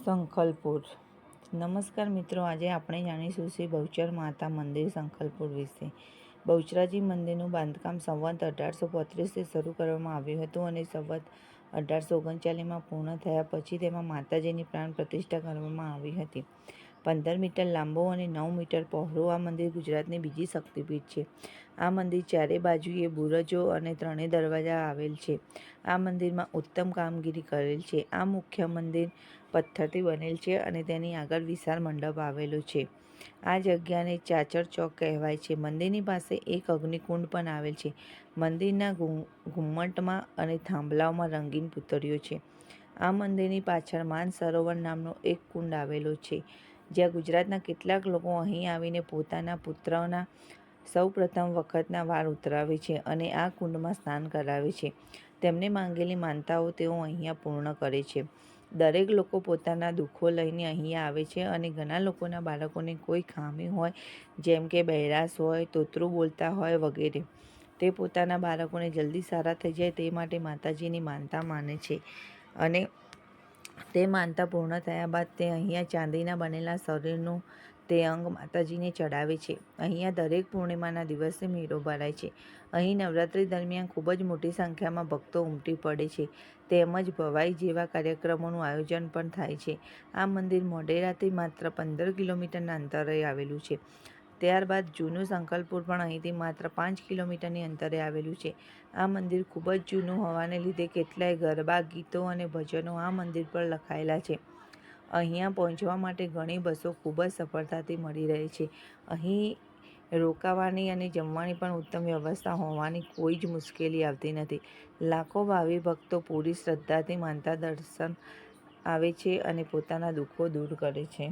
સંખલપુર. નમસ્કાર મિત્રો, આજે આપણે જાણીશું શ્રી બહુચર માતા મંદિર સંખલપુર વિશે. બહુચરાજી મંદિરનું બાંધકામ સંવત 1835થી શરૂ કરવામાં આવ્યું હતું અને સંવત 1839માં પૂર્ણ થયા પછી તેમાં માતાજીની પ્રાણ પ્રતિષ્ઠા કરવામાં આવી હતી. 15 મીટર લાંબુ અને 9 મીટર પહોળું આ મંદિર ગુજરાતની બીજી શક્તિપીઠ છે. આ મંદિર ચારે બાજુએ બુરજો અને 3 દરવાજા આવેલ છે. આ મંદિરમાં ઉત્તમ કામગીરી કરેલ છે. આ મુખ્ય મંદિર પથ્થરથી બનેલ છે અને તેની આગળ વિશાળ મંડપ આવેલો છે. આ જગ્યાને ચાચર ચોક કહેવાય છે. મંદિરની પાસે એક અગ્નિકુંડ પણ આવેલ છે. મંદિરના ઘુમ્મટમાં અને થાંભલાઓમાં રંગીન પૂતળીઓ છે. આ મંદિરની પાછળ માનસરોવર નામનો એક કુંડ આવેલો છે, જ્યાં ગુજરાતના કેટલાક લોકો અહીં આવીને પોતાના પુત્રના સૌ પ્રથમ વખતના વાળ ઉતરાવે છે અને આ કુંડમાં સ્નાન કરાવે છે. તેમને માંગેલી માનતાઓ તેઓ અહીંયા પૂર્ણ કરે છે. દરેક લોકો પોતાના દુઃખો લઈને અહીંયા આવે છે અને ઘણા લોકોના બાળકોને કોઈ ખામી હોય, જેમ કે બહેરાશ હોય, તોતરું બોલતા હોય વગેરે, તે પોતાના બાળકોને જલ્દી સારા થઈ જાય તે માટે માતાજીની માનતા માને છે અને તે માનતા પૂર્ણ થયા બાદ તે અહીંયા ચાંદીના બનેલા શરીરનું તે અંગ માતાજીને ચડાવે છે. અહીંયા દરેક પૂર્ણિમાના દિવસે મેળો ભરાય છે. અહીં નવરાત્રિ દરમિયાન ખૂબ જ મોટી સંખ્યામાં ભક્તો ઉમટી પડે છે. તેમજ ભવાઈ જેવા કાર્યક્રમોનું આયોજન પણ થાય છે. આ મંદિર મોઢેરાથી માત્ર 15 કિલોમીટરના અંતરે આવેલું છે. ત્યારબાદ જૂનું સંખલપુર પણ અહીંથી માત્ર 5 કિલોમીટરની અંતરે આવેલું છે. આ મંદિર ખૂબ જ જૂનું હોવાને લીધે કેટલાય ગરબા, ગીતો અને ભજનો આ મંદિર પર લખાયેલા છે. અહીંયા પહોંચવા માટે ઘણી બસો ખૂબ જ સફળતાથી મળી રહે છે. અહીં રોકાવાની અને જમવાની પણ ઉત્તમ વ્યવસ્થા હોવાની કોઈ જ મુશ્કેલી આવતી નથી. લાખો ભાવિ ભક્તો પૂરી શ્રદ્ધાથી માનતા દર્શન આવે છે અને પોતાના દુઃખો દૂર કરે છે.